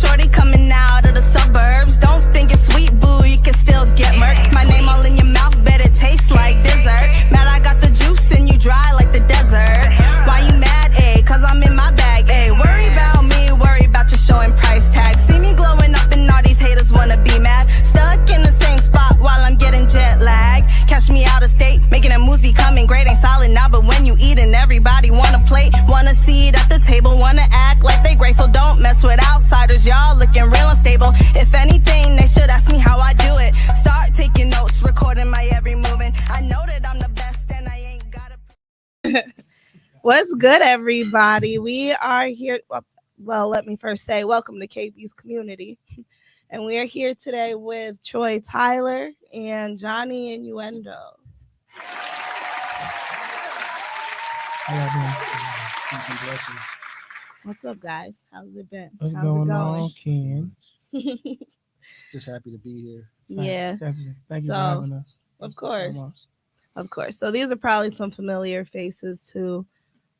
shorty coming out of the suburbs. Don't think it's sweet, boo, you can still get murked. My name all in your mouth, bet it tastes like dessert. Mad I got the juice and you dry like the desert. Why you mad, ayy? Cause I'm in my bag, ayy. Worry about me, worry about you showing price tags. See me glowing up and all these haters wanna be mad. Stuck in the same spot while I'm getting jet lag. Catch me out of state, making a moves becoming great. Ain't solid now, but when you eatin', everybody wanna plate. Wanna seat at the table, wanna act like they grateful. Don't mess with outsiders, y'all looking real unstable. If anything, they should ask me how I do it. Start taking notes, recording my every movement. I know that I'm the best and I ain't gotta. What's good, everybody? We are here. Well, let me first say welcome to KB's Community. And we are here today with Troy Tyler and Johnny Innuendo. What's up, guys? How's it been? What's going on, Ken? Just happy to be here. Yeah. Definitely. Thank you for having us. Of course. Of course. So these are probably some familiar faces to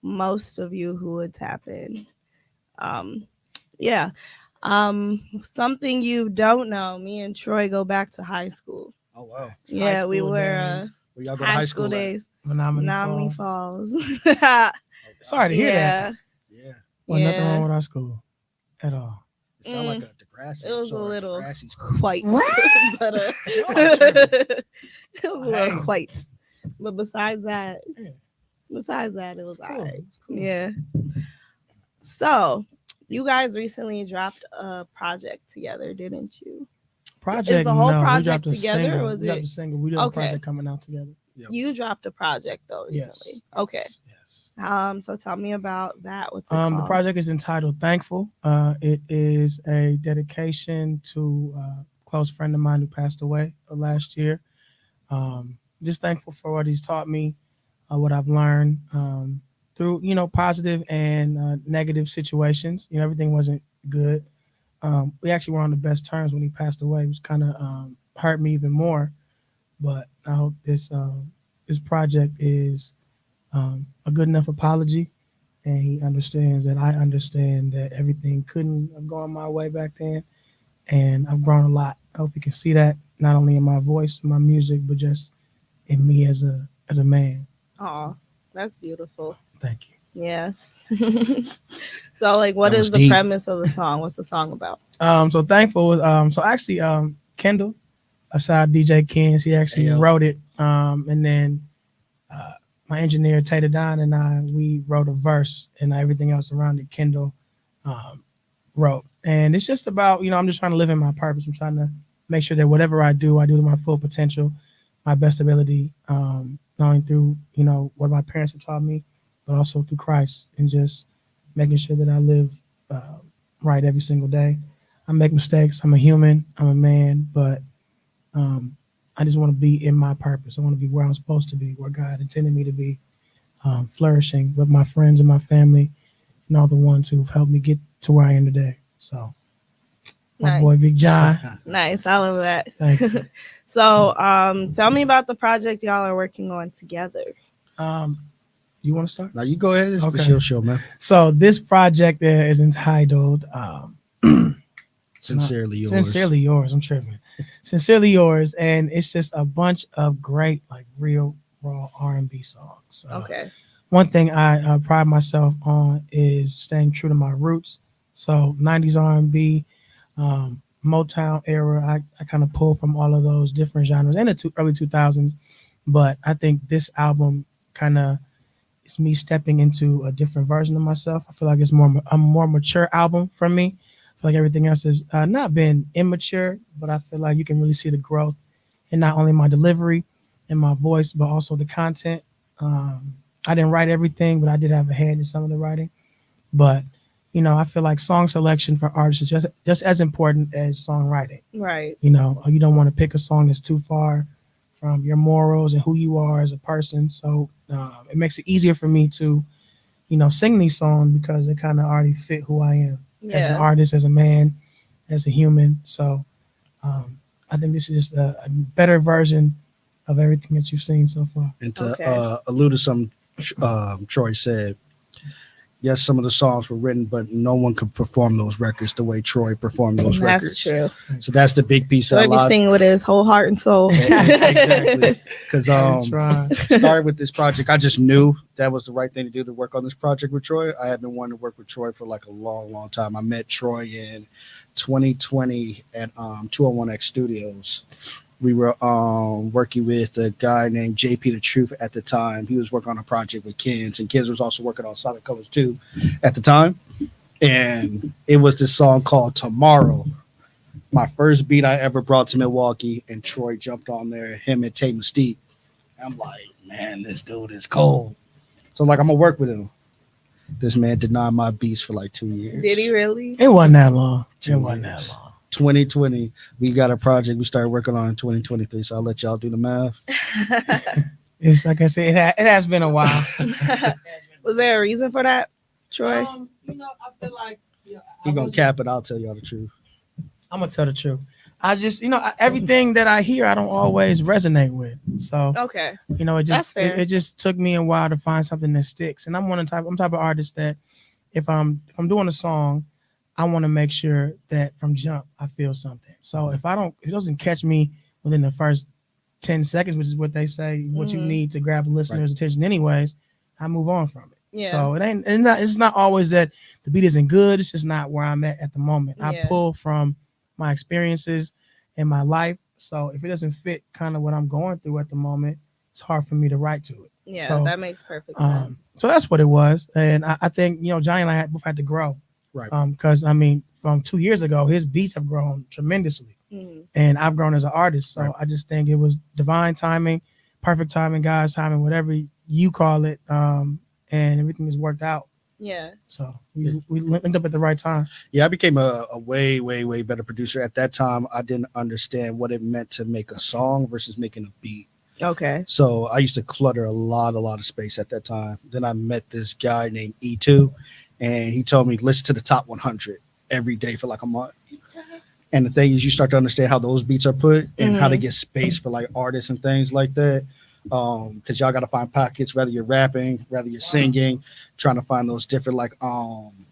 most of you who would tap in. Something you don't know, me and Troy go back to high school. Oh, wow. Yeah, we were y'all go to high school days. Menominee Falls. Sorry to hear that. Yeah. Well, nothing wrong with our school at all. It sounded like a Degrassi. It was a little school. white. But, it was a little white. But besides that, it was all right. Cool. Yeah. So, you guys recently dropped a project together, didn't you? Is the whole project together, or was it? We dropped a single. We did a project coming out together. Yep. You dropped a project though recently. Yes. Okay. Yes. So tell me about that. What's it called? The project is entitled Thankful. It is a dedication to a close friend of mine who passed away last year. Just thankful for what he's taught me, what I've learned through, positive and negative situations. Everything wasn't good. We actually were on the best terms when he passed away. It was kind of hurt me even more. But I hope this project is a good enough apology, and he understands that I understand that everything couldn't have gone my way back then, and I've grown a lot. I hope you can see that not only in my voice, my music, but just in me as a man. Oh, that's beautiful. Thank you. Yeah. So, what is the premise of the song? What's the song about? So Thankful was Kendall, aside DJ Kens, he actually wrote it. And then my engineer Tater Don and I, we wrote a verse, and everything else around it Kendall wrote. And it's just about, I'm just trying to live in my purpose. I'm trying to make sure that whatever I do to my full potential, my best ability, not only through, what my parents have taught me, but also through Christ, and just making sure that I live right every single day. I make mistakes. I'm a human. I'm a man, but I just want to be in my purpose. I want to be where I'm supposed to be, where God intended me to be, flourishing with my friends and my family and all the ones who've helped me get to where I am today. So, my boy, Big John. Nice. I love that. Thank you. So, tell me about the project y'all are working on together. You want to start? Now you go ahead. It's the show, man. So this project there is entitled Sincerely Yours. Sincerely Yours. I'm tripping. Sincerely Yours. And it's just a bunch of great, real raw R&B songs. Okay. One thing I pride myself on is staying true to my roots. So 90s R&B, Motown era, I kind of pull from all of those different genres in the early 2000s. But I think this album kind of it's me stepping into a different version of myself. I feel like it's a more mature album for me. I feel like everything else has not been immature, but I feel like you can really see the growth in not only my delivery and my voice, but also the content. I didn't write everything, but I did have a hand in some of the writing. But, I feel like song selection for artists is just as important as songwriting. Right. You don't want to pick a song that's too far from your morals and who you are as a person. So it makes it easier for me to, sing these songs because they kind of already fit who I am as an artist, as a man, as a human. So I think this is just a better version of everything that you've seen so far. And to allude to something Troy said, yes, some of the songs were written, but no one could perform those records the way Troy performed those records. That's true. So that's the big piece Troy that be singing with his whole heart and soul. exactly. Because Try. started with this project, I just knew that was the right thing to do to work on this project with Troy. I had been wanting to work with Troy for like a long, long time. I met Troy in 2020 at 201X Studios. We were working with a guy named JP The Truth at the time. He was working on a project with Kids, and Kids was also working on Sonic Colors 2 at the time. And it was this song called Tomorrow. My first beat I ever brought to Milwaukee, and Troy jumped on there, him and Tay Mystique. I'm like, man, this dude is cold. So like, I'm gonna work with him. This man denied my beats for like 2 years. Did he really? It wasn't that long. It wasn't that long. 2020, we got a project we started working on in 2023. So I'll let y'all do the math. It's like I said, it has been a while. Was there a reason for that, Troy? I feel like He gonna cap it. I'll tell y'all the truth. I'm gonna tell the truth. I just, everything that I hear, I don't always resonate with. So, Okay. That's fair. It just took me a while to find something that sticks. And I'm type of artist that if I'm doing a song, I want to make sure that from jump I feel something. So if it doesn't catch me within the first 10 seconds, which is what they say, what you need to grab the listener's attention anyways, I move on from it. Yeah. So it's not always that the beat isn't good. It's just not where I'm at the moment. Yeah. I pull from my experiences in my life. So if it doesn't fit kind of what I'm going through at the moment, it's hard for me to write to it. Yeah, so, that makes perfect sense. So that's what it was. And I think, Johnny and I both had to grow. Right. Because from 2 years ago, his beats have grown tremendously. Mhm. And I've grown as an artist. So Right. I just think it was divine timing, perfect timing, God's timing, whatever you call it. And everything has worked out. Yeah. So we linked up at the right time. Yeah, I became a way, way, way better producer. At that time, I didn't understand what it meant to make a song versus making a beat. Okay. So I used to clutter a lot of space at that time. Then I met this guy named E2, and he told me, listen to the top 100 every day for like a month. And the thing is, you start to understand how those beats are put and how to get space for like artists and things like that. Because y'all got to find pockets, whether you're rapping, whether you're singing, trying to find those different like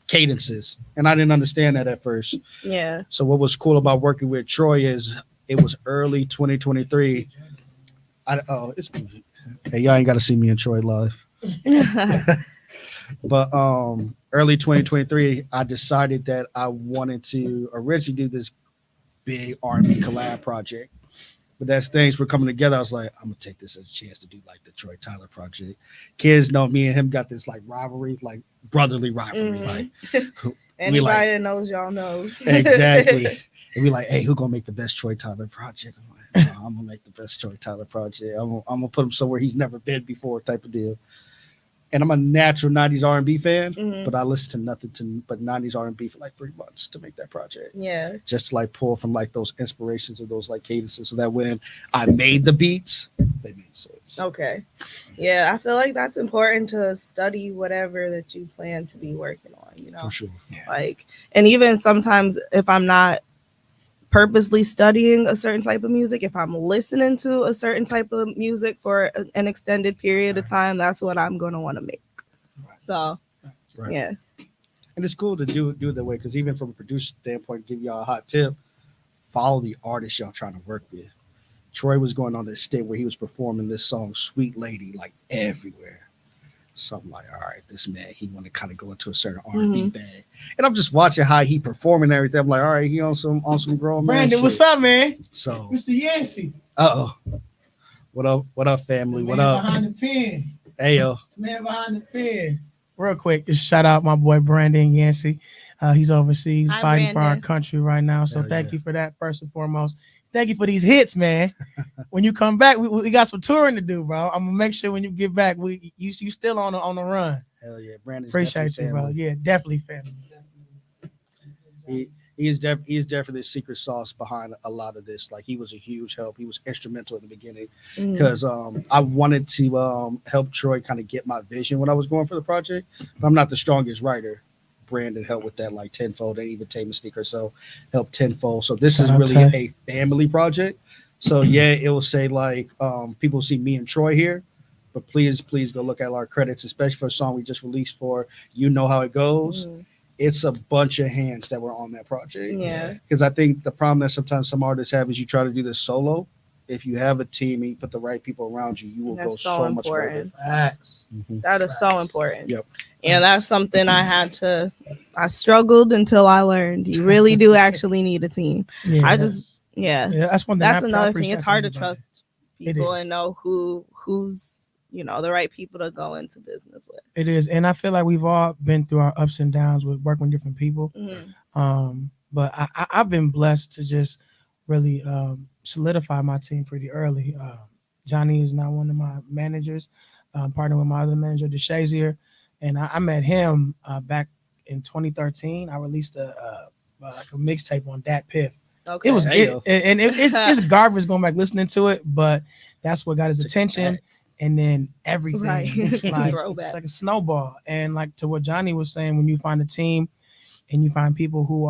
cadences. And I didn't understand that at first. Yeah. So what was cool about working with Troy is it was early 2023. Hey, y'all ain't got to see me and Troy live. But early 2023, I decided that I wanted to originally do this big R&B collab project. But as things were coming together, I was like, I'm gonna take this as a chance to do like the Troy Tyler project. Kids know me and him got this like rivalry, like brotherly rivalry. Like anybody that knows y'all knows. Exactly. And we like, hey, who gonna make the best Troy Tyler project? I'm like, I'm gonna make the best Troy Tyler project. I'm gonna put him somewhere he's never been before, type of deal. And I'm a natural 90s R&B fan, but I listened to nothing but 90s R&B for like 3 months to make that project. Yeah. Just to like pull from like those inspirations of those like cadences so that when I made the beats, they made sense. Okay. Yeah, I feel like that's important to study whatever that you plan to be working on, For sure. Like, and even sometimes if I'm not purposely studying a certain type of music, if I'm listening to a certain type of music for an extended period of time, that's what I'm going to want to make. So, yeah. And it's cool to do it that way because even from a producer standpoint, give y'all a hot tip, follow the artist y'all trying to work with. Troy was going on this stint where he was performing this song, Sweet Lady, like everywhere. So I'm like, all right, this man, he want to kind of go into a certain R&B bag. And I'm just watching how he performing everything. I'm like, all right, he on some grown man Brandon, shit. what's up, man? So, Mr. Yancey. What up, family? What up? Behind the pen. Hey, yo. Man behind the pen. Real quick, just shout out my boy Brandon Yancey. He's overseas fighting for our country right now. So thank you for that, first and foremost. Thank you for these hits, man. When you come back, we got some touring to do, bro. I'm gonna make sure when you get back, you still on the run. Hell yeah, Brandon. Appreciate you, bro. Yeah, definitely family. He is definitely the secret sauce behind a lot of this. Like he was a huge help. He was instrumental in the beginning because I wanted to help Troy kind of get my vision when I was going for the project. But I'm not the strongest writer. Brandon helped with that like tenfold, and even Tame Mystique herself helped tenfold. So this is really a family project. So yeah, it will say like people see me and Troy here, But please go look at our credits, especially for a song we just released for You Know How It Goes. It's a bunch of hands that were on that project. Yeah. Because I think the problem that sometimes some artists have is you try to do this solo. If you have a team and you put the right people around you, you will go so much further. Facts. That is so important. Yep. And that's something I struggled until I learned. You really do actually need a team. Yeah, That's one thing. That's another thing. It's hard to trust people is. and know who's the right people to go into business with. It is, and I feel like we've all been through our ups and downs with working with different people. But I've been blessed to just really solidify my team pretty early. Johnny is now one of my managers, partnered with my other manager, DeShazier, and I met him back in 2013. I released a mixtape on Dat Piff. Okay. It was it's garbage going back listening to it, but that's what got his attention. And then everything, Right. like it's like a snowball. And like to what Johnny was saying, when you find a team and you find people who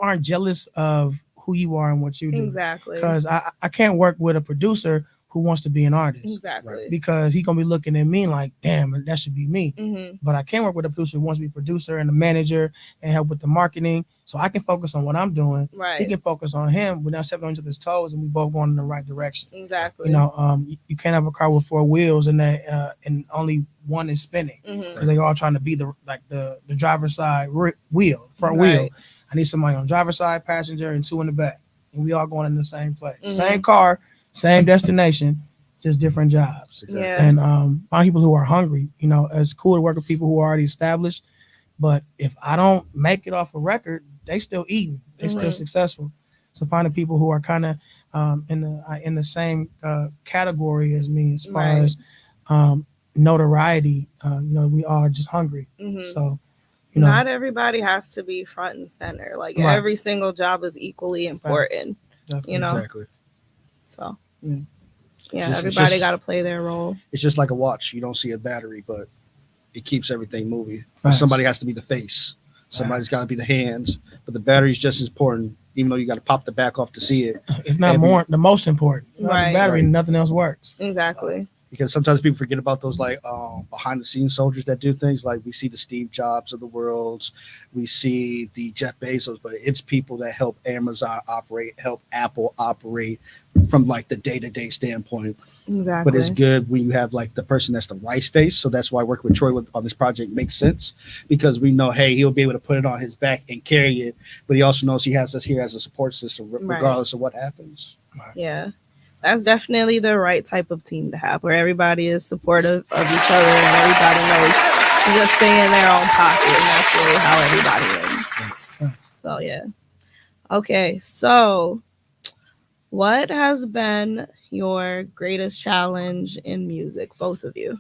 aren't jealous of who you are and what you do. Exactly. Because I can't work with a producer who wants to be an artist. Exactly. Because he's gonna be looking at me like, damn, that should be me. But I can work with a producer who wants to be a producer and a manager and help with the marketing. So I can focus on what I'm doing. Right. He can focus on him. We're not stepping on each other's toes and we both going in the right direction. Exactly. You can't have a car with four wheels and and only one is spinning because they all trying to be the driver's side wheel, front wheel. I need somebody on the driver's side, passenger, and two in the back, and we all going in the same place, same car, same destination, just different jobs. Yeah. And find people who are hungry. It's cool to work with people who are already established, but if I don't make it off a record, they still eating, they still successful. So finding people who are kind of in the same category as me as far as notoriety. We all are just hungry. So. Not everybody has to be front and center. Like every single job is equally important. Exactly. So everybody got to play their role. It's just like a watch. You don't see a battery, but it keeps everything moving. Right. Somebody has to be the face. Somebody's got to be the hands. But the battery is just as important, even though you got to pop the back off to see it. If not more, the most important. Right. The battery, nothing else works. Exactly. Because sometimes people forget about those behind the scenes soldiers that do things. Like we see the Steve Jobs of the world, we see the Jeff Bezos, but it's people that help Amazon operate, help Apple operate from like the day-to-day standpoint. Exactly. But it's good when you have like the person that's the right face. So that's why working with Troy on this project makes sense, because we know, hey, he'll be able to put it on his back and carry it, but he also knows he has us here as a support system regardless of what happens. Yeah. That's definitely the right type of team to have, where everybody is supportive of each other and everybody knows to just stay in their own pocket, and that's really how everybody wins. So yeah. Okay, so what has been your greatest challenge in music, both of you?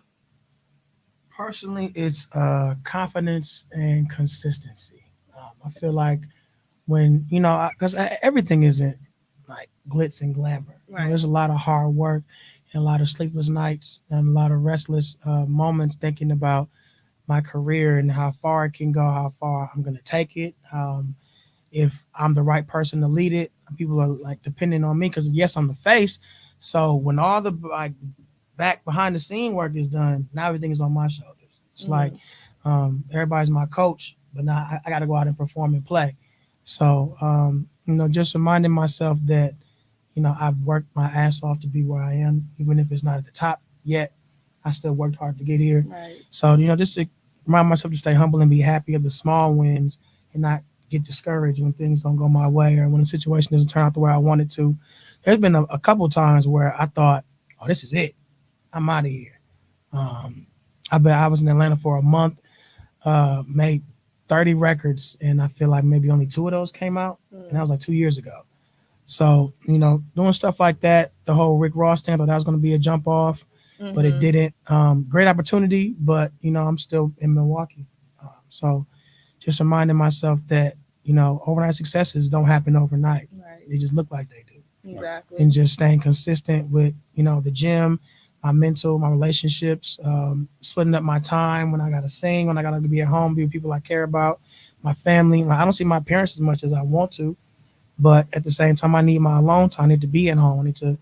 Personally, it's confidence and consistency. I feel like when, because everything isn't like glitz and glamour. Right. There's a lot of hard work and a lot of sleepless nights and a lot of restless moments thinking about my career and how far it can go, how far I'm going to take it, if I'm the right person to lead it. People are like depending on me because, yes, I'm the face. So when all the back behind the scene work is done, now everything is on my shoulders. It's like everybody's my coach, but now I got to go out and perform and play. So, just reminding myself that, I've worked my ass off to be where I am, even if it's not at the top yet. I still worked hard to get here. Right. So, just to remind myself to stay humble and be happy of the small wins and not get discouraged when things don't go my way or when the situation doesn't turn out the way I want it to. There's been a couple times where I thought, oh, this is it. I'm out of here. I was in Atlanta for a month, made 30 records, and I feel like maybe only 2 of those came out, and that was like 2 years ago. So, doing stuff like that, the whole Rick Ross thing, I thought that was going to be a jump off, but it didn't. Great opportunity, but, I'm still in Milwaukee. So just reminding myself that, overnight successes don't happen overnight. Right. They just look like they do. Exactly. And just staying consistent with, the gym, my mental, my relationships, splitting up my time when I got to sing, when I got to be at home, be with people I care about, my family. I don't see my parents as much as I want to, but at the same time, I need my alone time. I need to be at home. I need to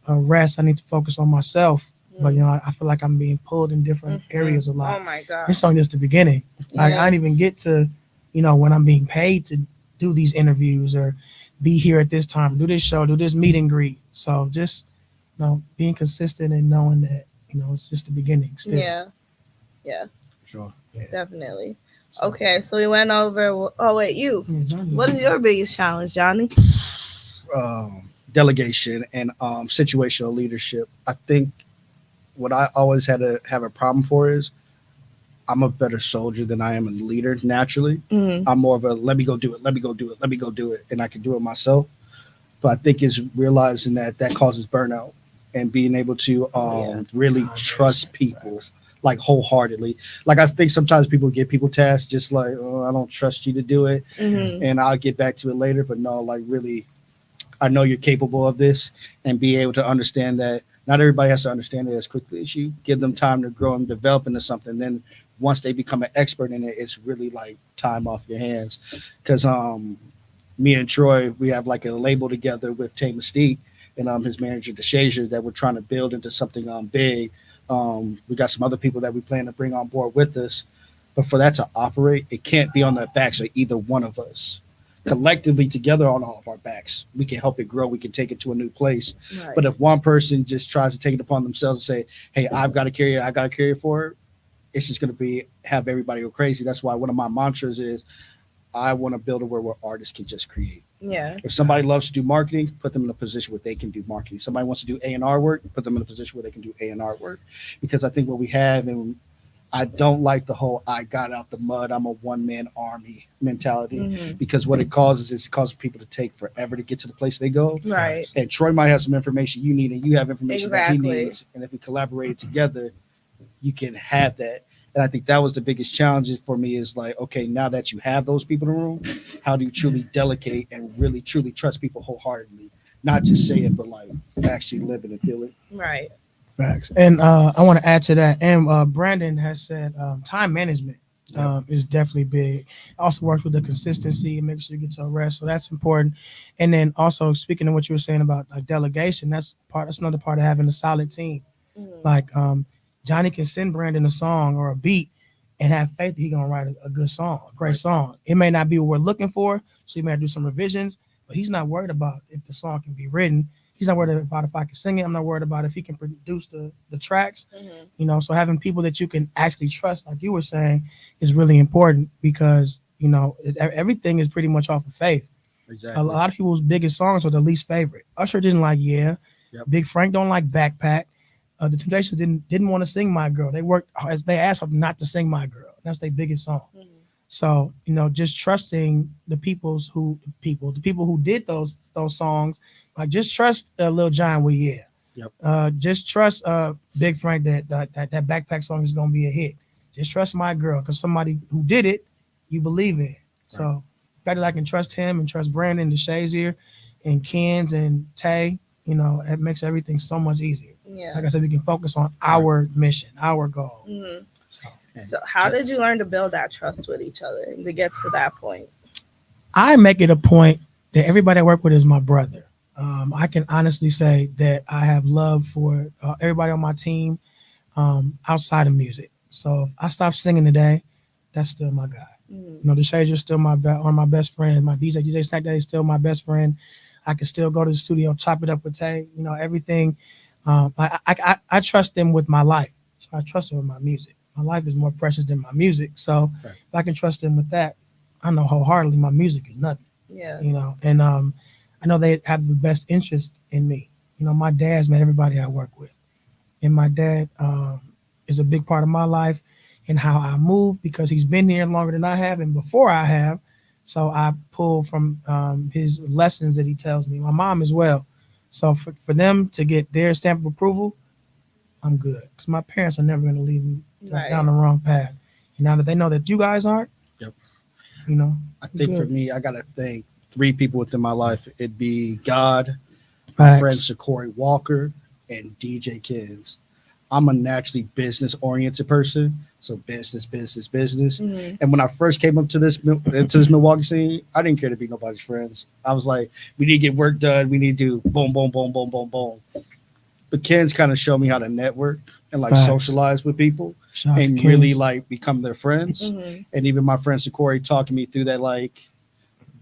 rest. I need to focus on myself. But I feel like I'm being pulled in different areas a lot. Oh my god. It's only just the beginning. Like I didn't even get to, when I'm being paid to do these interviews or be here at this time, do this show, do this meet and greet. So just being consistent and knowing that it's just the beginning still. Yeah, Sure. definitely. Okay, so we went over. Oh wait, you. Yeah, Johnny. What is your biggest challenge, Johnny? Delegation and situational leadership. I think what I always had to have a problem for is I'm a better soldier than I am a leader naturally. Mm-hmm. I'm more of a let me go do it, let me go do it, let me go do it, and I can do it myself. But I think it's realizing that causes burnout and being able to really trust people like wholeheartedly. Like I think sometimes people give people tasks just like, oh, I don't trust you to do it, and I'll get back to it later. But no, like really, I know you're capable of this, and be able to understand that not everybody has to understand it as quickly as you. Give them time to grow and develop into something. Then once they become an expert in it, it's really like time off your hands. Because me and Troy, we have like a label together with Tay Mystique and his manager DeShazier that we're trying to build into something big. We got some other people that we plan to bring on board with us, but for that to operate, it can't be on the backs of either one of us. Collectively together on all of our backs, we can help it grow. We can take it to a new place. Right. But if one person just tries to take it upon themselves and say, "Hey, I've got to carry it. I got to carry it forward," it's just going to have everybody go crazy. That's why one of my mantras is, I want to build a world where artists can just create. Yeah. If somebody loves to do marketing, put them in a position where they can do marketing. Somebody wants to do A&R work, put them in a position where they can do A&R work. Because I think what we have, and I don't like the whole I got out the mud, I'm a one-man army mentality, because what it causes is it causes people to take forever to get to the place they go. Right. And Troy might have some information you need, and you have information that he Exactly. needs. And if we collaborate together, you can have that. And I think that was the biggest challenge for me is like, okay, now that you have those people in the room, how do you truly delegate and really, truly trust people wholeheartedly? Not just say it, but like actually live it and feel it. Right. Facts. And I want to add to that. And Brandon has said time management is definitely big. Also works with the consistency and make sure you get your rest. So that's important. And then also speaking of what you were saying about delegation, that's another part of having a solid team. Like Johnny can send Brandon a song or a beat and have faith that he's gonna write a good song, a great song. It may not be what we're looking for, so he may have to do some revisions, but he's not worried about if the song can be written. He's not worried about if I can sing it. I'm not worried about if he can produce the tracks. So having people that you can actually trust, like you were saying, is really important because everything is pretty much off of faith. Exactly. A lot of people's biggest songs are the least favorite. Usher didn't like Yeah. Yep. Big Frank don't like Backpack. The Temptations didn't want to sing My Girl. They asked her not to sing My Girl. That's their biggest song. So just trusting the people who did those songs. Like just trust Lil Jon with Yeah. Yep. Just trust Big Frank that Backpack song is gonna be a hit. Just trust My Girl because somebody who did it, you believe in. Right. So the fact that I can trust him and trust Brandon, DeShazier, and Ken's and Tay, it makes everything so much easier. Yeah. Like I said, we can focus on our mission, our goal. So how did you learn to build that trust with each other and to get to that point? I make it a point that everybody I work with is my brother. I can honestly say that I have love for everybody on my team outside of music. So if I stop singing today, that's still my guy. DeShazier is still one of my best friends. My DJ Snack Daddy is still my best friend. I can still go to the studio, chop it up with Tay. Everything. I trust them with my life. So I trust them with my music. My life is more precious than my music. So if I can trust them with that, I know wholeheartedly my music is nothing. Yeah. And I know they have the best interest in me. My dad's met everybody I work with. And my dad is a big part of my life and how I move because he's been here longer than I have and before I have. So I pull from his lessons that he tells me. My mom as well. So for them to get their stamp of approval, I'm good. Because my parents are never going to leave me down the wrong path. And now that they know that you guys aren't, I think for me, I got to thank 3 people within my life. It'd be God, my friend Sakori Walker, and DJ Kids. I'm a naturally business-oriented person. So business. And when I first came up to this Milwaukee scene, I didn't care to be nobody's friends. I was like, we need to get work done. We need to do boom, boom, boom, boom, boom, boom. But Ken's kind of showed me how to network and like Facts. socialize with people Shout out to and really Kings. like become their friends. Mhm. And even my friend Sakori talking me through that, like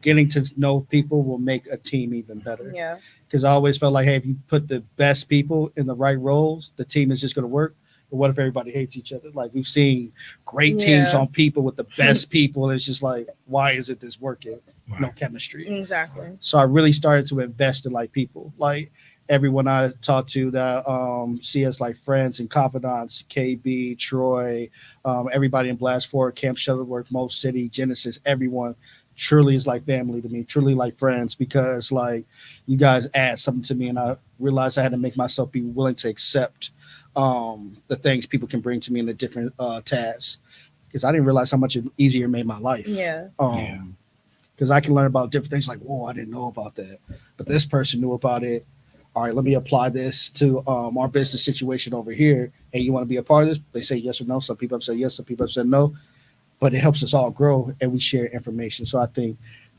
getting to know people will make a team even better. Yeah. Because I always felt like, hey, if you put the best people in the right roles, the team is just going to work. But what if everybody hates each other? Like we've seen great teams Yeah. on people with the best people. And it's just like, why isn't this working? No chemistry. Exactly. So I really started to invest in like people, like everyone I talked to that see us like friends and confidants, KB, Troy, everybody in Blast Forward, Camp Shuttleworth, Mo City, Genesis, everyone truly is like family to me, truly like friends, because like you guys add something to me, and I realized I had to make myself be willing to accept the things people can bring to me in the different tasks, because I didn't realize how much easier it made my life. Yeah. Because I can learn about different things like, whoa, I didn't know about that, but this person knew about it. All right, let me apply this to our business situation over here. Hey, you want to be a part of this? They say yes or no. Some people have said yes, some people have said no, but it helps us all grow and we share information. So I think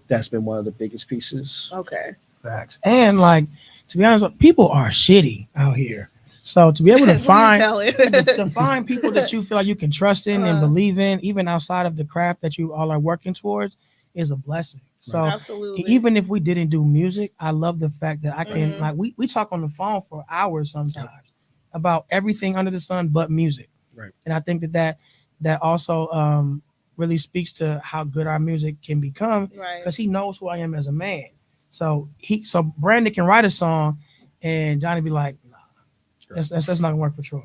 that's been one of the biggest pieces. Okay. Facts. And like, to be honest, people are shitty out here. So to be able to Who you find telling? to find people that you feel like you can trust in and Uh-huh. believe in, even outside of the craft that you all are working towards, is a blessing. So Absolutely. even if we didn't do music, I love the fact that I can Mhm. like we talk on the phone for hours sometimes about everything under the sun but music. Right. And I think that also really speaks to how good our music can become, Right. because he knows who I am as a man. So Brandon can write a song and Johnny be like, nah, that's not gonna work for Troy.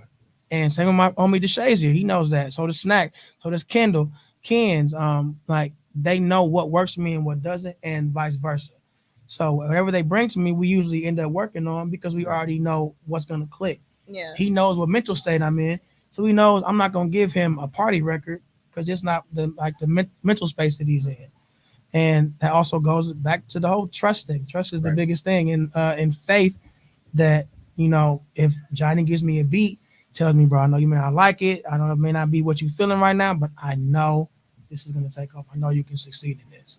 And same with my homie DeShazier, he knows that. So does Snack, so does Kendall, Ken's, like they know what works for me and what doesn't, and vice versa. So whatever they bring to me, we usually end up working on because we already know what's gonna click. Yeah. He knows what mental state I'm in, so he knows I'm not gonna give him a party record because it's not the mental space that he's in. And that also goes back to the whole trust thing. Trust is the biggest thing, and faith that, you know, if Johnny gives me a beat, tells me, bro, I know you may not like it, I know it may not be what you're feeling right now, but I know this is gonna take off. I know you can succeed in this.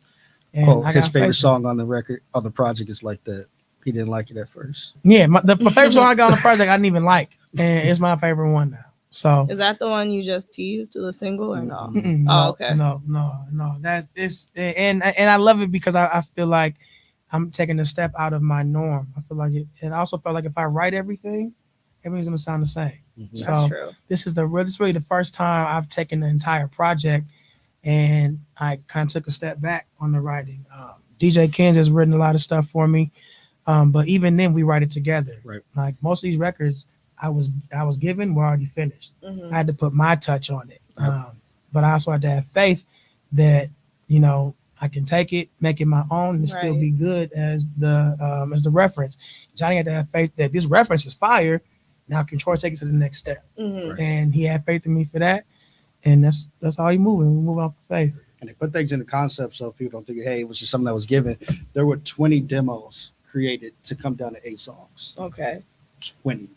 And I His got favorite faith. song on the record, on the project, is like that. He didn't like it at first. Yeah, my favorite song I got on the project I didn't even like, and it's my favorite one now. So Is that the one you just teased to the single or no? no, okay. no. That is, and I love it because I feel like I'm taking a step out of my norm. I feel like it, and I also felt like if I write everything's gonna sound the same. That's So true. this is really the first time I've taken the entire project, and I kind of took a step back on the writing. DJ Kens has written a lot of stuff for me, but even then we write it together. Right. Like most of these records, I was given were already finished. Mhm. I had to put my touch on it, but I also had to have faith that, you know, I can take it, make it my own, and still Right. be good as the reference. Johnny had to have faith that this reference is fire. Now can Troy take it to the next step? Mhm. And he had faith in me for that, and that's how he moving. We move on for faith. And they put things into concept so people don't think, hey, it was just something that was given. There were 20 demos created to come down to 8 songs. Okay. 20.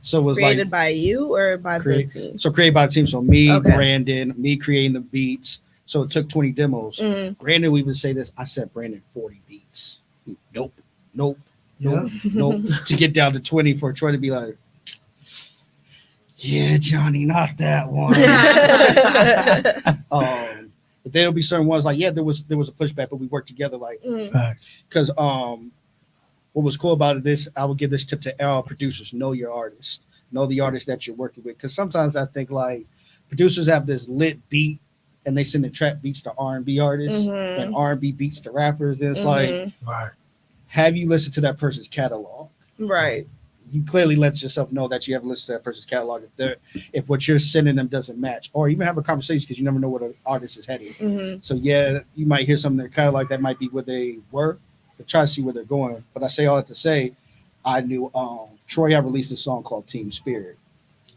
So it was Created by you or by the team? So created by the team. So me, Okay. Brandon, me creating the beats. So it took 20 demos. Mhm. Brandon, we would say this. I said, Brandon, 40 beats. Nope. Yeah. Nope. To get down to 20 for Troy to be like, yeah, Johnny, not that one. But there'll be certain ones like, yeah, there was a pushback, but we worked together, like, Mhm. because what was cool about this, I would give this tip to all producers: know your artist, know the artist that you're working with. Because sometimes I think like producers have this lit beat and they send the trap beats to R&B artists Mhm. and R&B beats to rappers. And it's like, Mhm. Right. have you listened to that person's catalog? Right. You clearly let yourself know that you haven't listened to that person's catalog if what you're sending them doesn't match, or even have a conversation, because you never know what an artist is heading. Mhm. So yeah, you might hear something in their catalog that might be where they were, but try to see where they're going. But I say all that to say, I knew Troy had released a song called Team Spirit,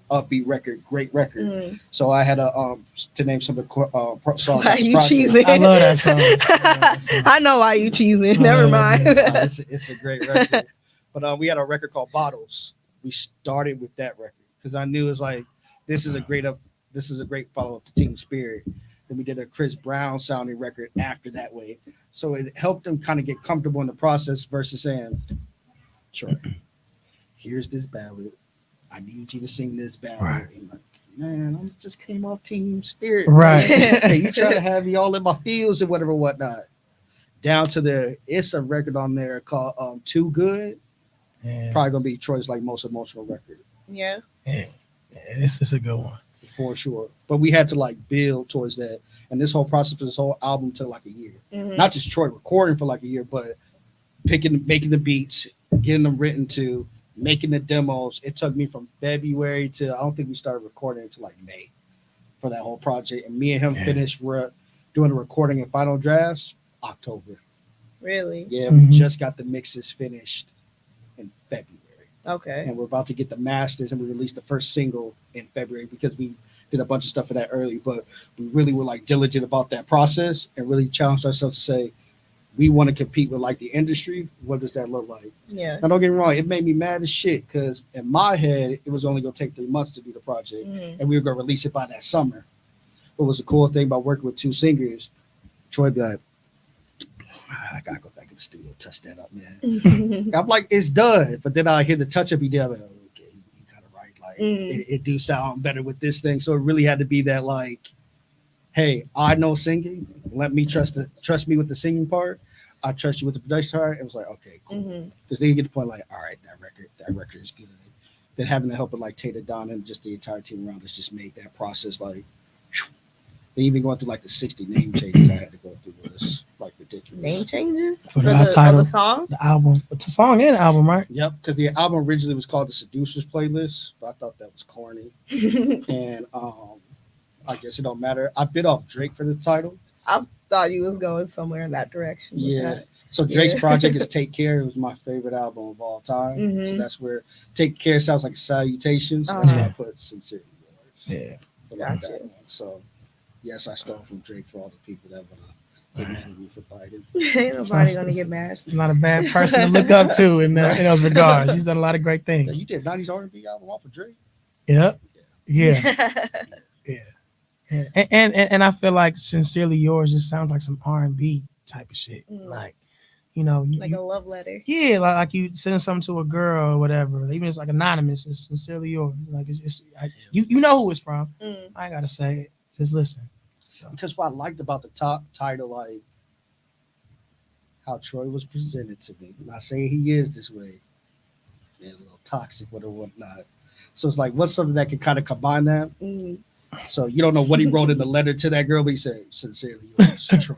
upbeat record, great record. Mhm. So I had to name some of the songs. Why on the you project. cheesing? I love that song. I know why you cheesing. Never mind. It's a great record. But we had a record called Bottles. We started with that record because I knew it was like this is a great follow up to Team Spirit. Then we did a Chris Brown sounding record after that way. So it helped them kind of get comfortable in the process versus saying, Troy, here's this ballad. I need you to sing this ballad. Right. And like, man, I just came off Team Spirit. Right. Hey, you try to have me all in my feels and whatever, whatnot. Down to it's a record on there called Too Good. Yeah. Probably gonna be Troy's like most emotional record. Yeah. Yeah. This is a good one. For sure. But we had to like build towards that. And this whole process for this whole album took like a year. Mhm. Not just Troy recording for like a year, but making the beats, getting them written to, making the demos. It took me from February to, I don't think we started recording until like May for that whole project. And me and him finished doing the recording and final drafts October. Really? Yeah, Mhm. we just got the mixes finished in February. Okay. And we're about to get the masters, and we released the first single in February because we did a bunch of stuff for that early. But we really were like diligent about that process and really challenged ourselves to say, we want to compete with like the industry. What does that look like? Yeah. Now, don't get me wrong, it made me mad as shit because in my head, it was only going to take 3 months to do the project, Mhm. and we were going to release it by that summer. What was the cool thing about working with two singers? Troy be like, I gotta go back in the studio, touch that up, man. I'm like, it's done, but then I hear the touch up he did. I'm like, okay, he kind of right. Like, it do sound better with this thing. So it really had to be that, like, hey, I know singing. Let me trust me with the singing part. I trust you with the production part. It was like, okay, cool. Because then you get the point, like, all right, that record is good. Then having the help of like Tater Don and just the entire team around us just made that process like. They even going through like the 60 name changes I had to go through was like ridiculous. Name changes For the title, of the song? the album. It's a song and an album, right? Yep, because the album originally was called the Seducers Playlist, but I thought that was corny. And I guess it don't matter. I bit off Drake for the title. I thought you was going somewhere in that direction. with Yeah. that. So Drake's project is Take Care. It was my favorite album of all time. Mhm. So that's where Take Care sounds like salutations. So that's why I put Sincerely Yours. Yeah. for like Gotcha. that one. So yes, I stole from Drake for all the people that want to get mad at me for Biden. Ain't nobody gonna get mad. He's not a bad person to look up to in those regards. He's done a lot of great Yeah, things. you did 90s R&B album off of Drake. Yep. Yeah. Yeah. And I feel like Sincerely Yours just sounds like some R&B type of shit. Like, you know, Like a love letter. yeah, like you sending something to a girl or whatever. Even it's like anonymous. It's Sincerely Yours. Like you know who it's from. I ain't gotta say it. Just listen. So. Because what I liked about the top title, like how Troy was presented to me. I'm not saying he is this way. And a little toxic, whatever, whatnot. So it's like, what's something that can kind of combine that? So you don't know what he wrote in the letter to that girl, but he said, "Sincerely yours, Troy."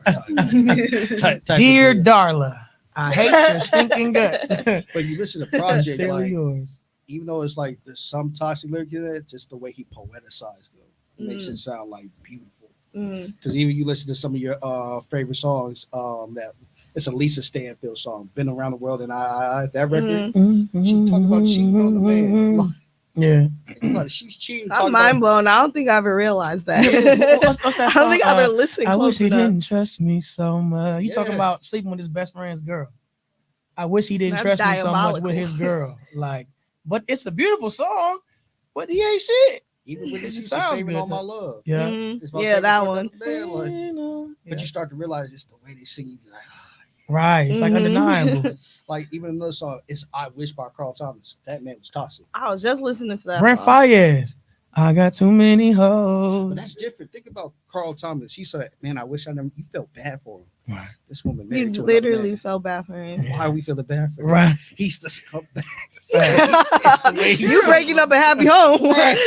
Type Dear of Darla, I hate your stinking guts. but you listen to the project, Sincerely like, yours. even though it's like there's some toxic lyric in it, just the way he poeticized them makes it sound like beautiful. Because even you listen to some of your favorite songs, that it's a Lisa Stanfield song, "Been Around the World," and that record, she talked about cheating on the man. Like, Yeah. like, she's cheating. I'm mind blown. I don't think I ever realized that. What's that I song? don't think I've ever listened. I wish he enough. didn't trust me so much. You talking Yeah. about sleeping with his best friend's girl. I wish he didn't That's trust me so much diabolical. with his girl. Like, but it's a beautiful song, but he ain't shit. Even when It it's sounds saving good, all my though. love. Yeah. It's my Yeah, favorite that part one. of the band, like, Yeah. but you start to realize it's the way they sing. You be like, Right. It's like undeniable. like even another song, it's "I Wish" by Carl Thomas. That man was toxic. I was just listening to that. Brent song. Fayez. I got too many But hoes. that's different. Think about Carl Thomas. He said, "Man, I wish I never." You felt bad for him. Right. This woman You married to another literally man. felt bad for him. Why are we feeling bad for him? Right. He's the scumbag. Right. You breaking up a happy home. Right.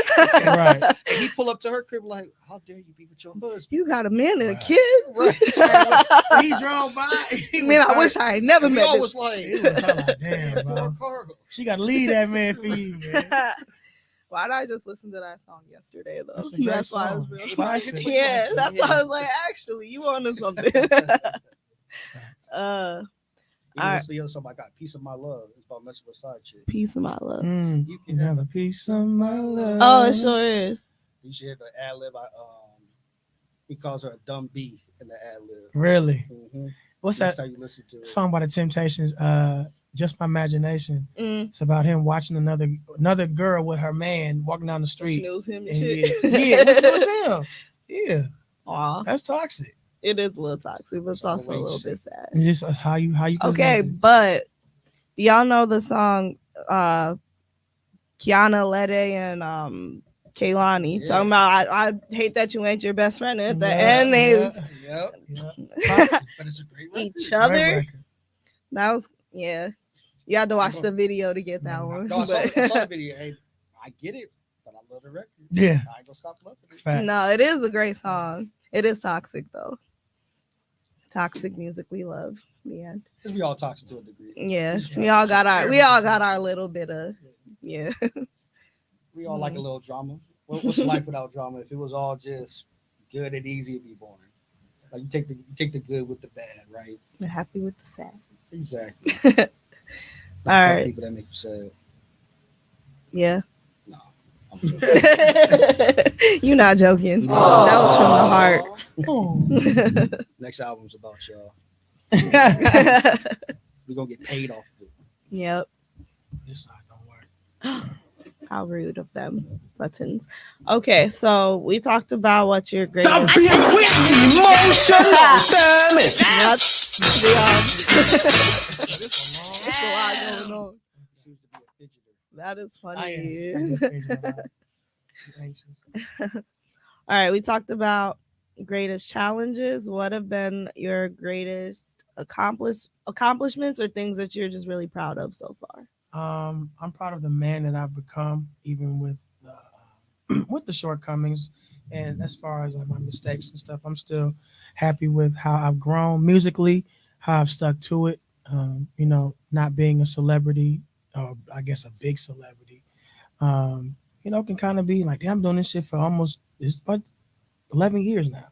And he pull up to her crib like, "How dare you be with your husband?" You got a man and a Right. kid. Right. He drove by. He Man, was I wish I had never and we met all this. was like, She was like, damn, bro. "Poor Carl." She got to leave that man for you, man. Why did I just listen to that song yesterday though? That's a great That's why I was song. real. Classic. Yeah, that's why I was like, actually, you wanted something. You know, All what's the other song I got? "Piece of My Love." It's about messing with side chick. Peace of my love. You can have a piece of my love. Oh, it sure is. You should hear the ad lib. He calls her a dumb bee in the ad lib. Really? Mm-hmm. What's Next that time you listen to it. song by the Temptations? Just My Imagination. Mm. It's about him watching another girl with her man walking down the She street. knows him and And shit. yeah, it was him. Yeah, Aw, that's toxic. it is a little toxic, but it's So also a wait, little so- bit sad. It's just how you Okay, present it. but do y'all know the song Kiana, Lede, and Kaylani talking about I hate that you ain't your best friend. At the end, they was But it's a great record. each other. That was You had to watch the video to get that one. No, I saw the video. Hey, I get it, but I love the record. Yeah. I ain't gonna stop loving it. Fact. No, it is a great song. It is toxic though. Toxic music we love. Yeah. Because we all toxic to a degree. Yeah. We all got our little bit of We all like a little drama. What's life without drama? If it was all just good and easy, it'd be boring. Like you take the good with the bad, right? You're happy with the sad. Exactly. All right. People that make you sad. Yeah. No. I'm joking. You're not joking. No. That was from the heart. Next album's about y'all. Oh. We're gonna get paid off of it. Yep. This side don't work. How rude of them. Buttons. Okay, so we talked about what your greatest. Stop being emotional, damn it! Yep. There's a lot going on. Seems to be a fidgeter. That is I funny. anxious. All right, we talked about greatest challenges. What have been your greatest accomplishments or things that you're just really proud of so far? I'm proud of the man that I've become, even with the shortcomings, and as far as like my mistakes and stuff, I'm still happy with how I've grown musically, how I've stuck to it. Not being a celebrity, or I guess a big celebrity, can kind of be like, damn, I'm doing this shit for it's about 11 years now,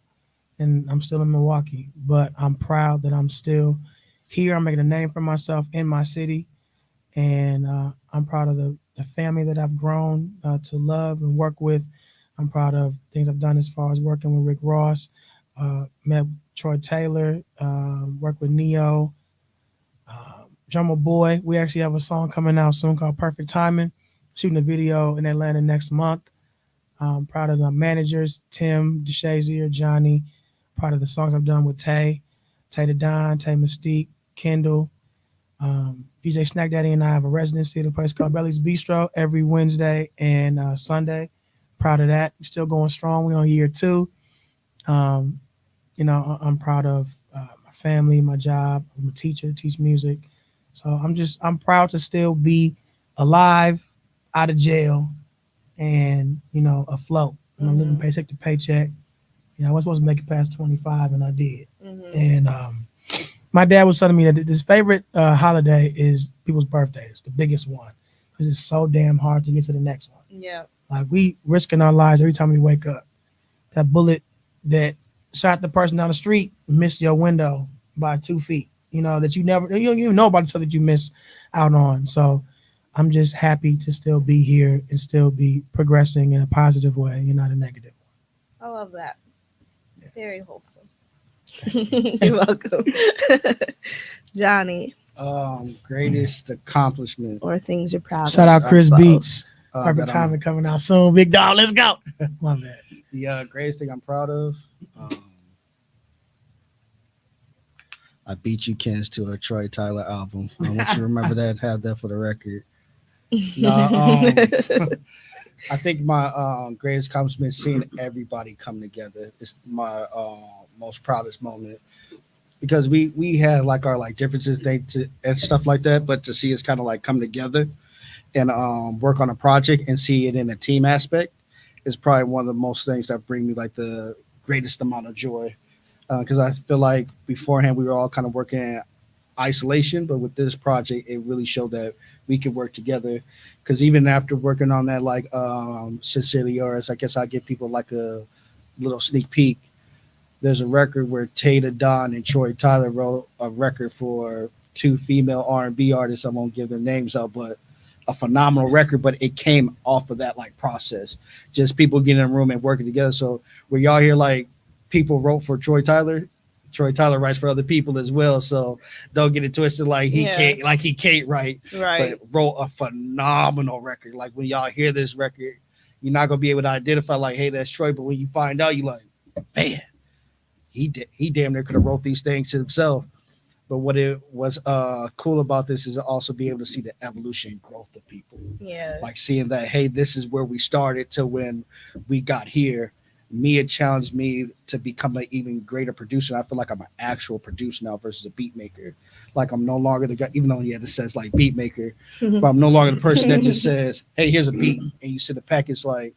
and I'm still in Milwaukee. But I'm proud that I'm still here. I'm making a name for myself in my city. And I'm proud of the family that I've grown to love and work with. I'm proud of things I've done as far as working with Rick Ross, met Troy Taylor, worked with Neo, Drummer Boy. We actually have a song coming out soon called Perfect Timing, shooting a video in Atlanta next month. I'm proud of the managers, Tim, DeShazier, Johnny. Proud of the songs I've done with Tay the Don, Tay Mystique, Kendall. DJ Snack Daddy and I have a residency at a place called Belly's Bistro every Wednesday and Sunday. Proud of that. We're still going strong. We're on year 2. I'm proud of my family, my job. I'm a teacher, teach music. So I'm proud to still be alive, out of jail, and, afloat. I'm living paycheck to paycheck. I was supposed to make it past 25 and I did. And my dad was telling me that his favorite holiday is people's birthdays, the biggest one, because it's so damn hard to get to the next one. Yeah. Like we risking our lives every time we wake up. That bullet that shot the person down the street missed your window by 2 feet. That you know about each other that you miss out on. So I'm just happy to still be here and still be progressing in a positive way and not a negative one. I love that. Yeah. Very wholesome. You're welcome. Johnny. Greatest accomplishment or things you're proud of. Shout out Chris Beats. Perfect that timing coming out soon. Big dog, let's go. My bad. The greatest thing I'm proud of, I Beat You Kens to a Troy Tyler album. I want you to remember that, have that for the record. I think my greatest accomplishment is seeing everybody come together. It's my most proudest moment, because we had like our differences and stuff like that, but to see us kind of like come together and work on a project and see it in a team aspect is probably one of the most things that bring me like the greatest amount of joy, because I feel like beforehand we were all kind of working in isolation, but with this project it really showed that we could work together. Because even after working on that Sincerely Yours, I guess I give people like a little sneak peek. There's a record where Tay the Don and Troy Tyler wrote a record for 2 female R&B artists. I won't give their names out, but a phenomenal record. But it came off of that process, just people getting in a room and working together. So where y'all hear people wrote for Troy Tyler writes for other people as well. So don't get it twisted he can't write, but wrote a phenomenal record. Like when y'all hear this record, you're not gonna be able to identify hey, that's Troy, but when you find out, you're like, man, he damn near could have wrote these things himself. But what it was cool about this is also be able to see the evolution and growth of people. Yeah. Like seeing that, hey, this is where we started to when we got here. Mia challenged me to become an even greater producer. I feel like I'm an actual producer now versus a beat maker. Like I'm no longer the guy, even though this says like beat maker, but I'm no longer the person that just says, hey, here's a beat, and you send a package like,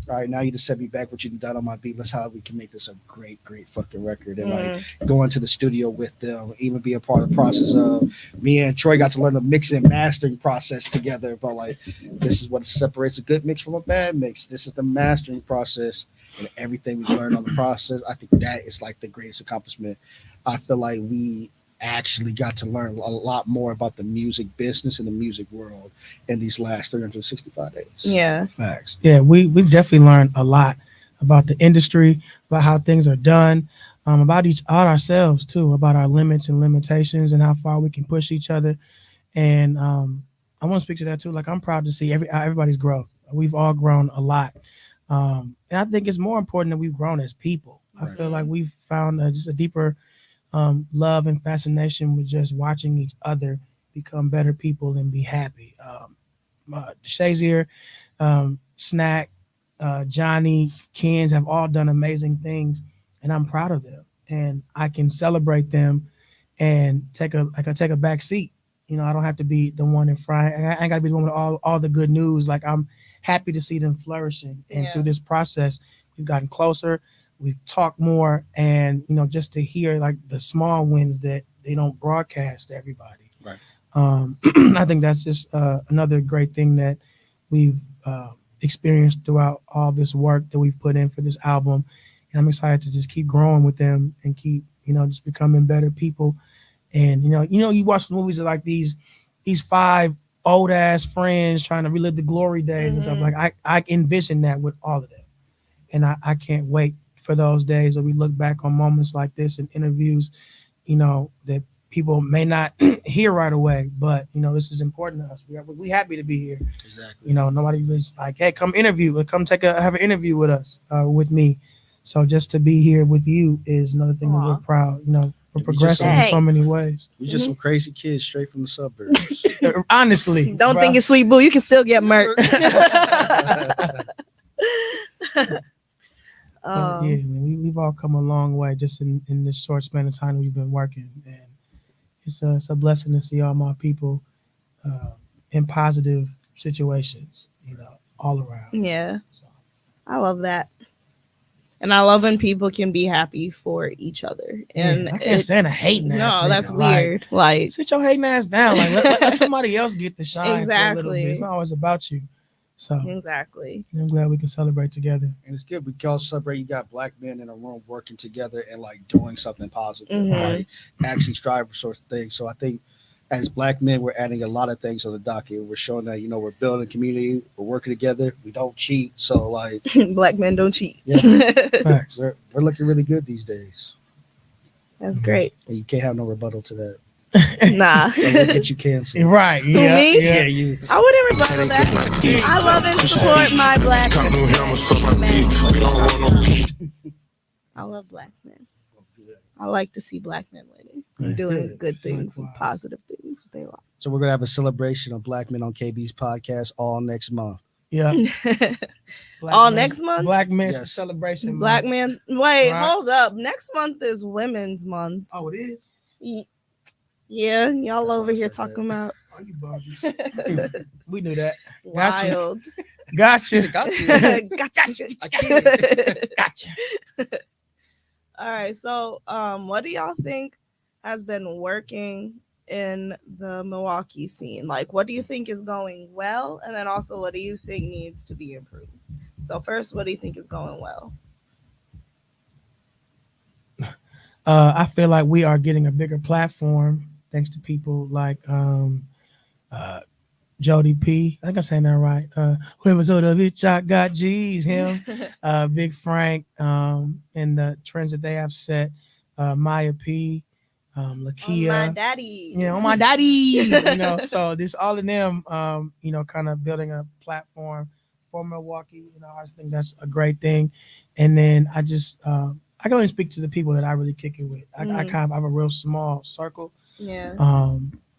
all right, now you just send me back what you've done on my beat. Let's how we can make this a great fucking record. And like go into the studio with them, even be a part of the process of me and Troy got to learn the mixing and mastering process together. But like this is what separates a good mix from a bad mix. This is the mastering process and everything we learned on the process. I think that is like the greatest accomplishment. I feel like we actually got to learn a lot more about the music business and the music world in these last 365 days. Yeah. Facts. Yeah, we've definitely learned a lot about the industry, about how things are done, about ourselves too, about our limits and limitations and how far we can push each other. And I want to speak to that too. Like I'm proud to see everybody's growth. We've all grown a lot. And I think it's more important that we've grown as people. Right. I feel like we've found just a deeper love and fascination with just watching each other become better people and be happy. Shazier, Snack, Johnny, Kens have all done amazing things, and I'm proud of them. And I can celebrate them and I can take a back seat. You know, I don't have to be the one in front. I ain't got to be the one with all the good news. Like I'm happy to see them flourishing. And through this process, we've gotten closer. We've talked more, and just to hear like the small wins that they don't broadcast to everybody. Right. I think that's just another great thing that we've experienced throughout all this work that we've put in for this album, and I'm excited to just keep growing with them and keep just becoming better people. And you watch movies of like these 5 old ass friends trying to relive the glory days and stuff. Like I envision that with all of them, and I can't wait for those days that we look back on moments like this in interviews, that people may not hear right away, but this is important to us. We happy to be here. Exactly. Nobody was like, hey, come interview, come have an interview with us, with me. So just to be here with you is another thing that we're proud. We're progressing in so many ways. We're just some crazy kids straight from the suburbs. Honestly, don't think it's sweet, boo. You can still get murked. We've all come a long way just in this short span of time we've been working, and it's a blessing to see all my people in positive situations, all around. Yeah, so. I love that, and I love when people can be happy for each other. And I can't stand a hating ass. No, that's weird. Like sit your hating ass down. Like let somebody else get the shine. Exactly. For a little bit. It's not always about you. So exactly. I'm glad we can celebrate together. And it's good. We can also celebrate you got black men in a room working together and like doing something positive, like actually strive for sorts of things. So I think as black men, we're adding a lot of things on the docket. We're showing that, we're building a community, we're working together, we don't cheat. So like black men don't cheat. Yeah. we're looking really good these days. That's great. And you can't have no rebuttal to that. Nah. We'll get you canceled. Right. Yeah. Me? Yeah. You. I wouldn't rebuttal that. I love and support my black men. I love black men. I like to see black men winning, doing good things and positive things with their lives. So we're gonna have a celebration of black men on KB's podcast all next month. Yeah. All next month? Black Men's Celebration. Black Man. Wait, hold up. Next month is Women's Month. Oh, it is? Yeah, y'all over here talking about. Oh, you Barbie. We knew that. Wild. Gotcha. Gotcha. Gotcha. Gotcha. All right. So, what do y'all think has been working in the Milwaukee scene? Like, what do you think is going well? And then also, what do you think needs to be improved? So first, what do you think is going well? I feel like we are getting a bigger platform thanks to people like Jody P. I think I'm saying that right. Whoever's out of it, I got G's, him, Big Frank, and the trends that they have set. Maya P, Lakia. Oh, my daddy. Yeah, my daddy. So this all of them, kind of building a platform for Milwaukee. I think that's a great thing. And then I I can only speak to the people that I really kick it with. I Mhm. kind of have a real small circle. Yeah.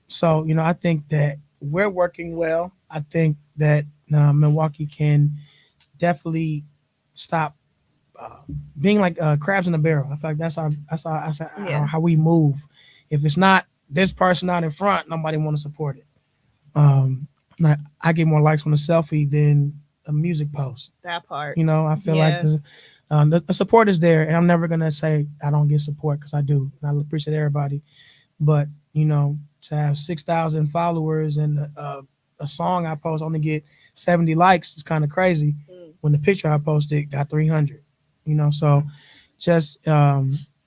So I think that we're working well. I think that Milwaukee can definitely stop uh, being like crabs in a barrel. I feel like Yeah. how we move. If it's not this person out in front, nobody want to support it. Like I get more likes on a selfie than a music post. That part. I feel like Yeah. the support is there, and I'm never gonna say I don't get support because I do. And I appreciate everybody, but to have 6,000 followers and a song I post only get 70 likes is kind of crazy. When the picture I posted got 300, so just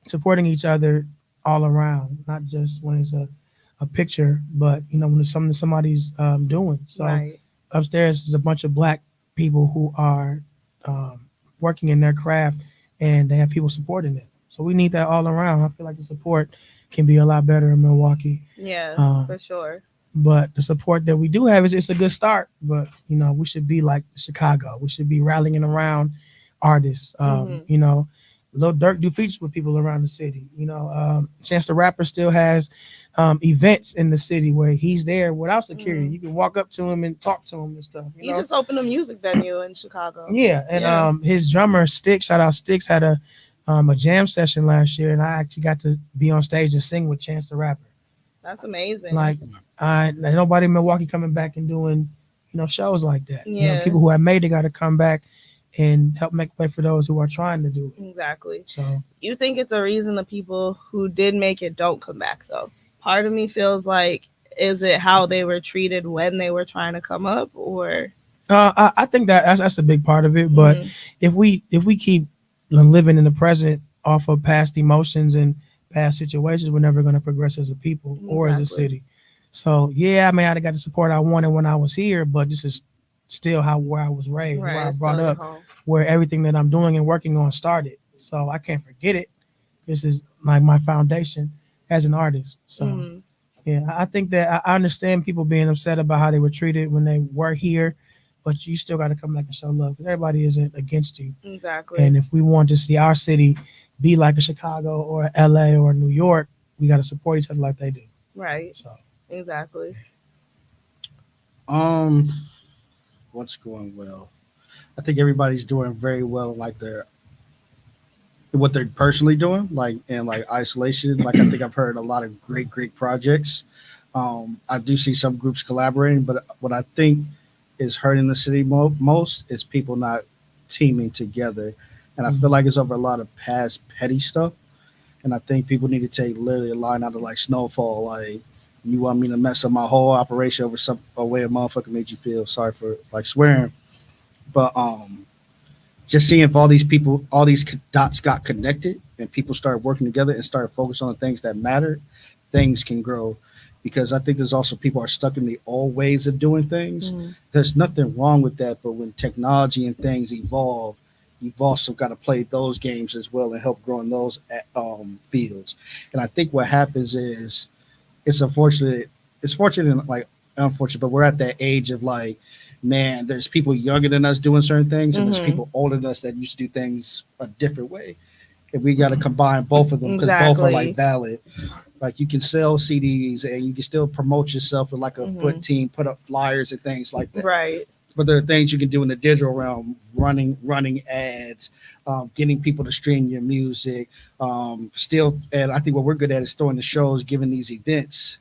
supporting each other all around, not just when it's a picture, but when it's something somebody's doing. So Right. upstairs is a bunch of black people who are um, working in their craft, and they have people supporting them. So we need that all around. I feel like the support can be a lot better in Milwaukee. Yeah, for sure. But the support that we do have is it's a good start. But we should be like Chicago. We should be rallying around artists. Lil Durk do features with people around the city. Chance the Rapper still has events in the city where he's there without security. You can walk up to him and talk to him and stuff. He just opened a music venue in Chicago. Yeah, and his drummer Sticks, shout out Sticks, had a jam session last year, and I actually got to be on stage and sing with Chance the Rapper. That's amazing. Like nobody in Milwaukee coming back and doing shows like that. Yeah. People who have made it got to come back and help make way for those who are trying to do it. Exactly. So you think it's a reason the people who did make it don't come back though? Part of me feels like, is it how they were treated when they were trying to come up, or? I think that's a big part of it. But if we keep living in the present off of past emotions and past situations, we're never going to progress as a people or as a city. So yeah, I mean, I got the support I wanted when I was here, but this is still where I was raised, where I brought up, where everything that I'm doing and working on started. So I can't forget it. This is like my foundation as an artist. So yeah, I think that I understand people being upset about how they were treated when they were here, but you still got to come back and show love because everybody isn't against you. Exactly. And if we want to see our city be like a Chicago or LA or New York, we got to support each other like they do. Right. So exactly. What's going well? I think everybody's doing very well, like what they're personally doing, like in like isolation. Like I think I've heard a lot of great projects. I do see some groups collaborating, but what I think is hurting the city most is people not teaming together. And I feel like it's over a lot of past petty stuff. And I think people need to take literally a line out of like Snowfall, like, you want me to mess up my whole operation over a way a motherfucker made you feel. Sorry for like swearing. But just seeing if all these people, all these dots got connected and people started working together and started focusing on the things that matter, things can grow. Because I think there's also people are stuck in the old ways of doing things. There's nothing wrong with that, but when technology and things evolve, you've also got to play those games as well and help grow in those fields. And I think what happens is, it's fortunate and like unfortunate, but we're at that age of like, man, there's people younger than us doing certain things, and there's people older than us that used to do things a different way. And we got to combine both of them because both are like valid. Like you can sell CDs and you can still promote yourself with like a foot team, put up flyers and things like that. Right. But there are things you can do in the digital realm, running ads, getting people to stream your music. And I think what we're good at is throwing the shows, giving these events.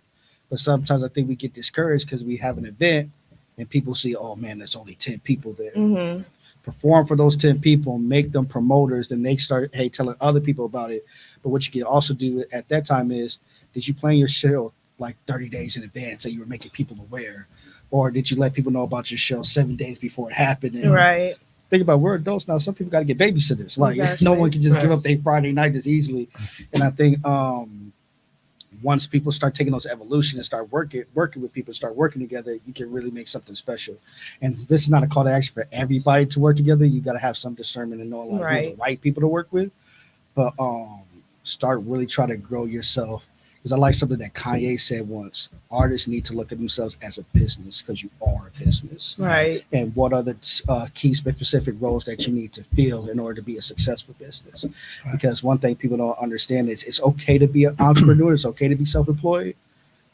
But sometimes I think we get discouraged because we have an event and people see, oh man, there's only 10 people there. Perform for those 10 people, make them promoters, then they start, telling other people about it. But what you can also do at that time is, did you plan your show like 30 days in advance and you were making people aware? Or did you let people know about your show 7 days before it happened? And right. Think about, we're adults now. Some people got to get babysitters. Like no one can just give up their Friday night as easily. And I think once people start taking those evolution and start working with people, start working together, you can really make something special. And this is not a call to action for everybody to work together. You got to have some discernment and know who the right people to work with. But start really trying to grow yourself. Because I like something that Kanye said once: artists need to look at themselves as a business because you are a business. Right. And what are the key specific roles that you need to fill in order to be a successful business? Right. Because one thing people don't understand is it's okay to be an entrepreneur, it's okay to be self-employed,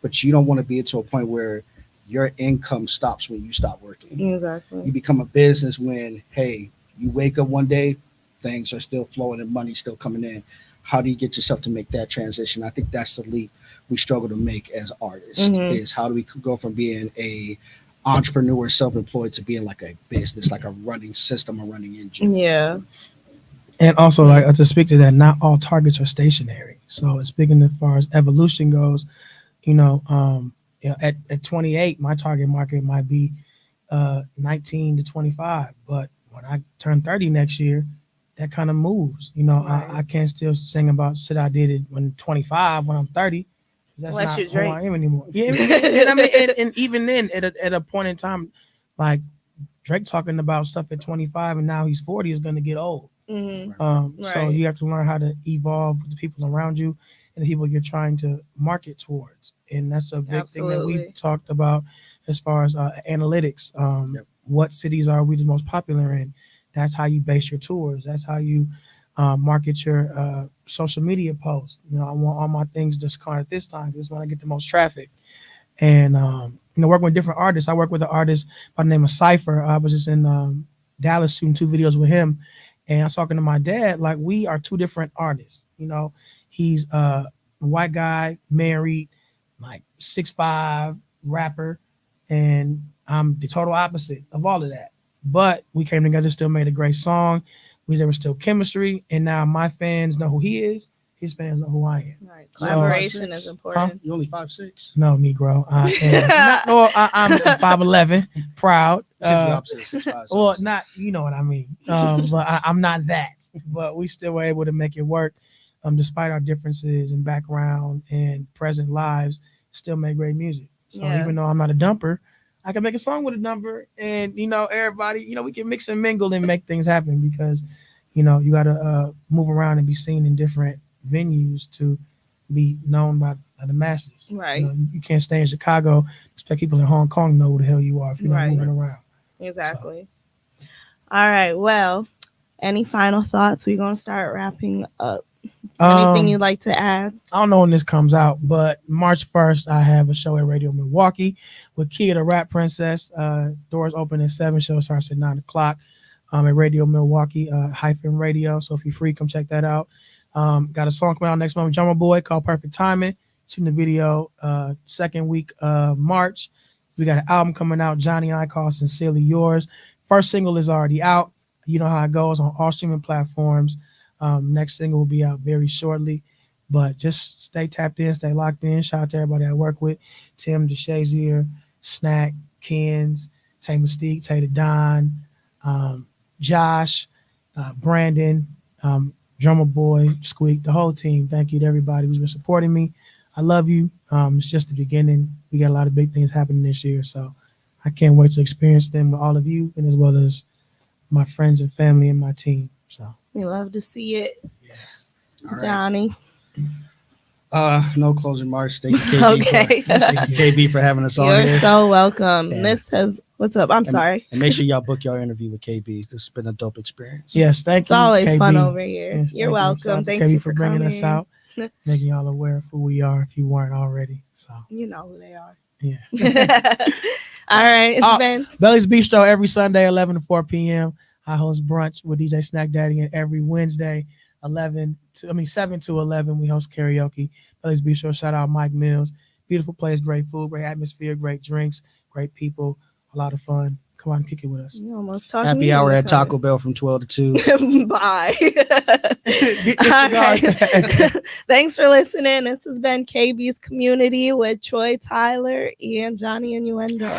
but you don't want to be to a point where your income stops when you stop working. Exactly. You become a business when, hey, you wake up one day, things are still flowing and money's still coming in. How do you get yourself to make that transition? I think that's the leap we struggle to make as artists. Is how do we go from being a entrepreneur, self-employed, to being like a business, like a running system, a running engine. Yeah. And also, like, to speak to that, not all targets are stationary. So speaking as far as evolution goes, at 28, my target market might be 19 to 25. But when I turn 30 next year, that kind of moves. Right. I can't still sing about shit I did it when 25, when I'm 30. That's Unless not you who drink. I am anymore. Yeah, and I mean, and even then, at a point in time, like Drake talking about stuff at 25, and now he's 40 is going to get old. So you have to learn how to evolve with the people around you and the people you're trying to market towards. And that's a big thing that we talked about as far as analytics. What cities are we the most popular in? That's how you base your tours. That's how you market your social media posts. I want all my things discounted at this time. This is when I get the most traffic. And working with different artists. I work with an artist by the name of Cypher. I was just in Dallas shooting 2 videos with him. And I was talking to my dad, like, we are 2 different artists. He's a white guy, married, like 6'5", rapper, and I'm the total opposite of all of that. But we came together, still made a great song. There was still chemistry, and now my fans know who he is. His fans know who I am. Right. Collaboration is important. You're only 5'6". No, Negro. I am. I'm 5'11", proud. Well, not, you know what I mean. But I'm not that. But we still were able to make it work, despite our differences in background and present lives. Still make great music. So even though I'm not a dumper, I can make a song with a number, and everybody, we can mix and mingle and make things happen because, you got to move around and be seen in different venues to be known by the masses. Right. You can't stay in Chicago, expect people in Hong Kong to know who the hell you are if you're not moving around. Exactly. So. All right. Well, any final thoughts? We're going to start wrapping up. Anything you'd like to add? I don't know when this comes out, but March 1st, I have a show at Radio Milwaukee with Kia the Rap Princess. Doors open at 7. Show starts at 9 o'clock. At Radio Milwaukee _radio. So if you're free, come check that out. Got a song coming out next month with Drummer Boy called Perfect Timing. Shooting the video second week of March. We got an album coming out, Johnny and I, called Sincerely Yours. First single is already out. You know how it goes on all streaming platforms. Next single will be out very shortly. But just stay tapped in, stay locked in. Shout out to everybody I work with. Tim DeShazier, Snack, Kens, Tay Mystique, Tay the Don, Josh, Brandon, Drummer Boy, Squeak, the whole team. Thank you to everybody who's been supporting me. I love you. It's just the beginning. We got a lot of big things happening this year, so I can't wait to experience them with all of you, and as well as my friends and family and my team. So we love to see it. Yes. Johnny. No closing remarks. Thank you, KB. Thank you, KB, for having us on here. You're so welcome. Yeah. This has. What's up? I'm sorry. And make sure y'all book your interview with KB. This has been a dope experience. Yes, thank you. It's always KB. fun over here. Yes, You're welcome. Thank you for bringing coming. us out, making y'all aware of who we are if you weren't already. So you know who they are. Yeah. All right. It's been Belly's Bistro every Sunday, 11 to 4 p.m. I host brunch with DJ Snack Daddy, and every Wednesday, 7 to 11, we host karaoke. Belly's Bistro. Shout out Mike Mills. Beautiful place, great food, great atmosphere, great drinks, great people, a lot of fun. Come on and kick it with us. You almost talking. Happy hour at Taco Bell from 12 to 2. Bye. All right. Thanks for listening. This has been KB's Community with Troy Tyler and Johnny Innuendo.